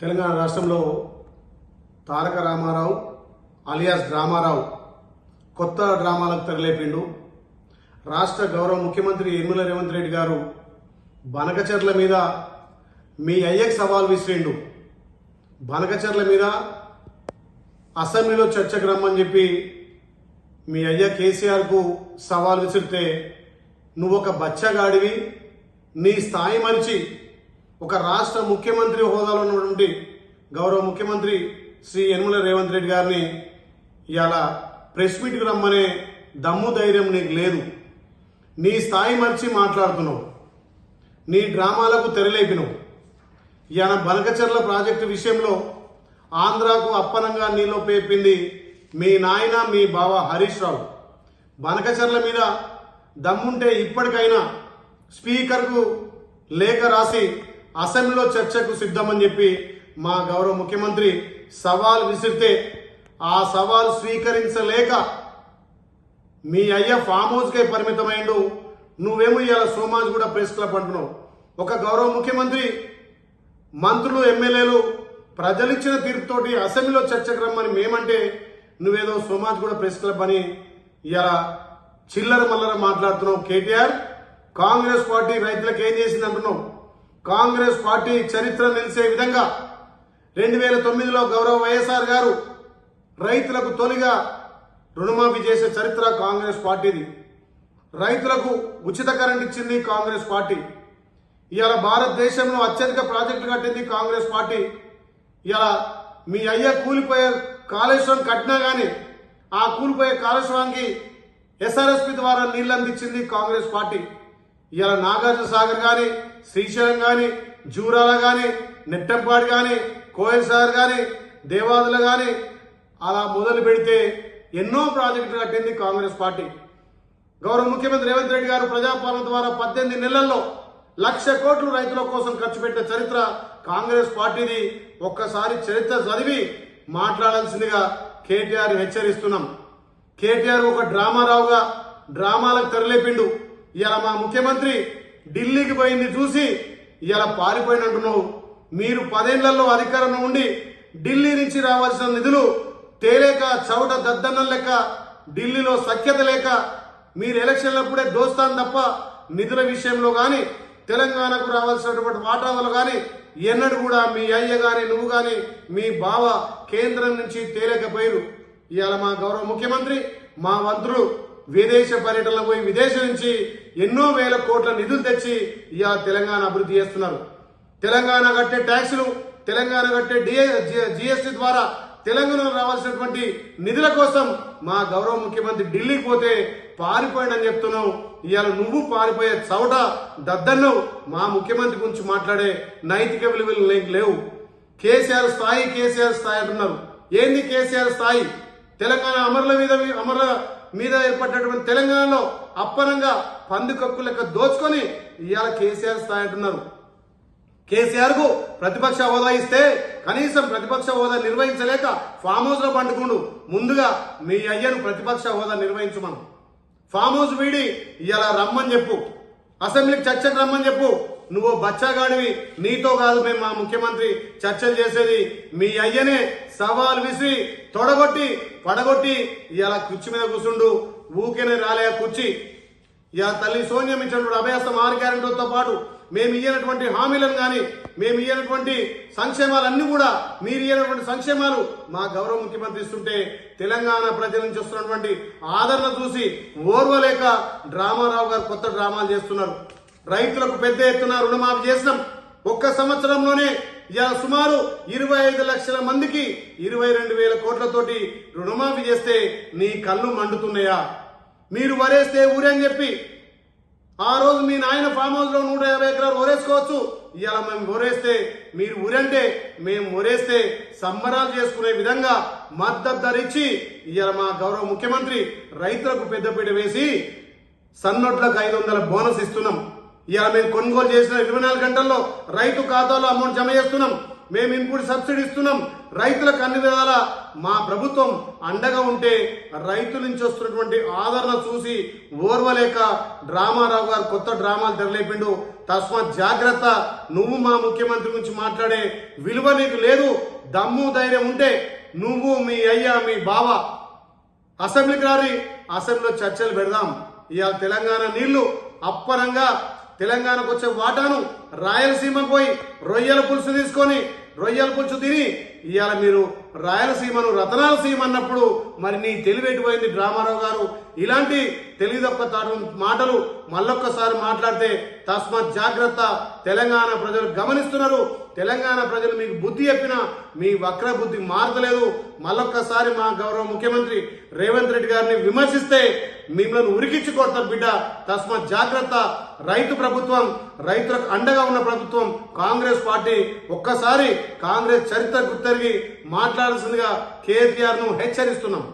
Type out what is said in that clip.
తెలంగాణ రాష్ట్రంలో తారక రామారావు అలియాస్ డ్రామారావు కొత్త డ్రామాలకు తెరలేపిండు. రాష్ట్ర గౌరవ ముఖ్యమంత్రి యనమల రేవంత్ రెడ్డి గారు బనకచెర్ల మీద మీ అయ్యకు సవాల్ విసిరిండు. బనకచెర్ల మీద అసెంబ్లీలో చర్చకు రమ్మని చెప్పి మీ అయ్య కేసీఆర్కు సవాల్ విసిరితే నువ్వు ఒక బచ్చగాడివి, నీ స్థాయి మరిచి ఒక రాష్ట్ర ముఖ్యమంత్రి హోదాలో ఉన్నటువంటి గౌరవ ముఖ్యమంత్రి శ్రీ యనమల రేవంత్ రెడ్డి గారిని ఇవాళ ప్రెస్ మీట్కి రమ్మనే దమ్ము ధైర్యం నీకు లేదు. నీ స్థాయి మరిచి మాట్లాడుతున్నావు, నీ డ్రామాలకు తెరలేపినవు. ఇవాళ బనకచెర్ల ప్రాజెక్టు విషయంలో ఆంధ్రాకు అప్పనంగా నీలో పేపింది మీ నాయన మీ బావ హరీష్ రావు. బనకచెర్ల మీద దమ్ముంటే ఇప్పటికైనా స్పీకర్కు లేఖ రాసి అసెంబ్లీలో చర్చకు సిద్ధమని చెప్పి మా గౌరవ ముఖ్యమంత్రి సవాల్ విసిరితే ఆ సవాల్ స్వీకరించలేక మీ అయ్య ఫామ్ హౌస్కే పరిమితమైండు. నువ్వేమో ఇవాళ సోమాజ్ కూడా ప్రెస్ క్లబ్ అంటున్నావు. ఒక గౌరవ ముఖ్యమంత్రి, మంత్రులు, ఎమ్మెల్యేలు ప్రజలిచ్చిన తీర్పుతోటి అసెంబ్లీలో చర్చకు రమ్మని మేమంటే నువ్వేదో సోమాజ్ కూడా ప్రెస్ క్లబ్ అని ఇవాళ చిల్లర మల్లర మాట్లాడుతున్నావు. కేటీఆర్ కాంగ్రెస్ పార్టీ రైతులకు ఏం చేసింది అంటున్నావు. కాంగ్రెస్ పార్టీ చరిత్ర నిలిచే విధంగా 2009లో గౌరవ వైఎస్ఆర్ గారు రైతులకు తొలిగా రుణమాఫీ చేసే చరిత్ర కాంగ్రెస్ పార్టీది. రైతులకు ఉచిత కరెంట్ ఇచ్చింది కాంగ్రెస్ పార్టీ. ఇవాళ భారతదేశంలో అత్యధిక ప్రాజెక్టులు కట్టింది కాంగ్రెస్ పార్టీ. ఇవాళ మీ అయ్య కూలిపోయే కాళేశ్వరం కట్టినా గానీ ఆ కూలిపోయే కాళేశ్వరానికి ఎస్ఆర్ఎస్పి ద్వారా నీళ్లు అందించింది కాంగ్రెస్ పార్టీ. ఇవాళ నాగార్జున సాగర్ కానీ, శ్రీశైలం కానీ, జూరాల కానీ, నెట్టంపాడు కానీ, కోయల్ సాగర్ కానీ, దేవాదుల కానీ అలా మొదలు పెడితే ఎన్నో ప్రాజెక్టులు కట్టింది కాంగ్రెస్ పార్టీ. గౌరవ ముఖ్యమంత్రి రేవంత్ రెడ్డి గారు ప్రజాపాలన ద్వారా 18 నెలల్లో 1,00,000 కోట్లు రైతుల కోసం ఖర్చు పెట్టిన చరిత్ర కాంగ్రెస్ పార్టీది. ఒక్కసారి చరిత్ర చదివి మాట్లాడాల్సిందిగా కేటీఆర్ హెచ్చరిస్తున్నాం. కేటీఆర్ ఒక డ్రామారావుగా డ్రామాలకు తెరలేపిండు. ఇవాళ మా ముఖ్యమంత్రి ఢిల్లీకి పోయింది చూసి ఇవాళ పారిపోయినట్టున్నావు. మీరు 10 ఏళ్లలో అధికారంలో ఉండి ఢిల్లీ నుంచి రావాల్సిన నిధులు తేలేక చౌట దద్దన్నం లెక్క ఢిల్లీలో సఖ్యత లేక మీరు ఎలక్షన్లప్పుడే దోస్తాను తప్ప నిధుల విషయంలో కానీ తెలంగాణకు రావాల్సినటువంటి వాటాలు కానీ ఎన్నడూ కూడా మీ అయ్య గాని నువ్వు గాని మీ బావ కేంద్రం నుంచి తేలేకపోయారు. ఇవాళ మా గౌరవ ముఖ్యమంత్రి, మా మంత్రులు విదేశ పర్యటనలో పోయి విదేశం నుంచి ఎన్నో వేల కోట్ల నిధులు తెచ్చి ఇవాళ తెలంగాణ అభివృద్ధి చేస్తున్నారు. తెలంగాణ కట్టే ట్యాక్సులు, తెలంగాణ కట్టే జిఎస్టీ ద్వారా తెలంగాణలో రావాల్సినటువంటి నిధుల కోసం మా గౌరవ ముఖ్యమంత్రి ఢిల్లీకి పోతే పారిపోయాడని చెప్తున్నావు. ఇవాళ నువ్వు పారిపోయే చౌట దద్దన్నవు. మా ముఖ్యమంత్రి గురించి మాట్లాడే నైతిక విలువలు లేవు. కేసీఆర్ స్థాయి అంటున్నారు. ఏంది కేసీఆర్ స్థాయి? తెలంగాణ అమరుల మీద ఏర్పడినటువంటి తెలంగాణలో అప్పనంగా పందుకక్కు లెక్క దోచుకొని ఇవాళ కేసీఆర్ స్థాయి అంటున్నారు. కేసీఆర్ కు ప్రతిపక్ష హోదా ఇస్తే కనీసం ప్రతిపక్ష హోదా నిర్వహించలేక ఫామ్ హౌస్ లో పండుకుండు. ముందుగా మీ అయ్యను ప్రతిపక్ష హోదా నిర్వహించమను. ఫామ్ హౌస్ వీడి ఇవాళ రమ్మని చెప్పు, అసెంబ్లీకి చర్చకు రమ్మని చెప్పు. నువ్వు బచ్చాగాడివి, నీతో కాదు మేము మా ముఖ్యమంత్రి చర్చలు చేసేది. మీ అయ్యనే సవాల్ విసిరి తొడగొట్టి పడగొట్టి ఇవాళ కుర్చీ మీద కూర్చుండు. ఊకేనే రాలే కుర్చీ. ఇవాళ తల్లి సోనియా ఇచ్చినటువంటి అభయాస్తం 6 గ్యారెంటీలతో పాటు మేము ఇయ్యనటువంటి హామీలను కానీ, మేము ఇయ్యనటువంటి సంక్షేమాలన్నీ కూడా మీరు ఇయ్యనటువంటి సంక్షేమాలు మా గౌరవ ముఖ్యమంత్రి ఇస్తుంటే తెలంగాణ ప్రజల నుంచి వస్తున్నటువంటి ఆదరణ చూసి ఓర్వలేక డ్రామారావు గారు కొత్త డ్రామాలు చేస్తున్నారు. రైతులకు పెద్ద ఎత్తున రుణమాఫీ చేసినాం. ఒక్క సంవత్సరంలోనే ఇవాళ సుమారు 25 లక్షల మందికి 22,000 కోట్లతోటి రుణమాఫీ చేస్తే నీ కళ్ళు మండుతున్నాయా? మీరు వరేస్తే ఊరని చెప్పి ఆ రోజు మీ నాయన ఫామ్ హౌస్ లో 150 ఎకరాలు ఒరేసుకోవచ్చు. ఇవాళ మేము ఒరేస్తే మీరు ఊరంటే మేము ఒరేస్తే సంబరాలు చేసుకునే విధంగా మద్దతు ధర ఇచ్చి ఇవాళ మా గౌరవ ముఖ్యమంత్రి రైతులకు పెద్దపీట వేసి సన్నొట్లకు 500 బోనస్ ఇస్తున్నాం. ఇవాళ మేము కొనుగోలు చేసిన 24 గంటల్లో రైతు ఖాతాలో అమౌంట్ జమ చేస్తున్నాం. మేము ఇన్పుట్ సబ్సిడీ ఇస్తున్నాం, రైతులకు అన్ని విధాల మా ప్రభుత్వం అండగా ఉంటే రైతుల నుంచి వస్తున్నటువంటి ఆదరణ చూసి ఓర్వలేక డ్రామారావు గారు కొత్త డ్రామాలు తెరలేపిండు. తస్మాత్ జాగ్రత్త, నువ్వు మా ముఖ్యమంత్రి గురించి మాట్లాడే విలువ నీకు లేదు. దమ్ము ధైర్యం ఉంటే నువ్వు, మీ అయ్యా, మీ బావ అసెంబ్లీకి రారి, అసెంబ్లీలో చర్చలు పెడదాం. ఇవాళ తెలంగాణ నీళ్లు అప్పనంగా తెలంగాణకు వచ్చే వాటాను రాయలసీమకు పోయి రొయ్యల పులుసు తీసుకొని రొయ్యల పులుసు తిని ఇవాళ మీరు రాయలసీమను రతనాల సీమ అన్నప్పుడు మరి నీ తెలివెట్టిపోయింది డ్రామారావు గారు. ఇలాంటి తెలివితప్ప మాటలు మళ్ళొక్కసారి మాట్లాడితే తస్మాత్ జాగ్రత్త. తెలంగాణ ప్రజలు గమనిస్తున్నారు. తెలంగాణ ప్రజలు మీకు బుద్ధి చెప్పినా మీ వక్ర బుద్ధి మారతలేదు. మళ్ళొక్కసారి మా గౌరవ ముఖ్యమంత్రి రేవంత్ రెడ్డి గారిని విమర్శిస్తే మిమ్మల్ని ఉరికించి కొడతారు బిడ్డ. తస్మాత్ జాగ్రత్త. రైతు ప్రభుత్వం, రైతులకు అండగా ఉన్న ప్రభుత్వం కాంగ్రెస్ పార్టీ. ఒక్కసారి కాంగ్రెస్ చరిత్ర గుర్తెరిగి మాట్లాడాల్సిందిగా కేసీఆర్ ను హెచ్చరిస్తున్నాం.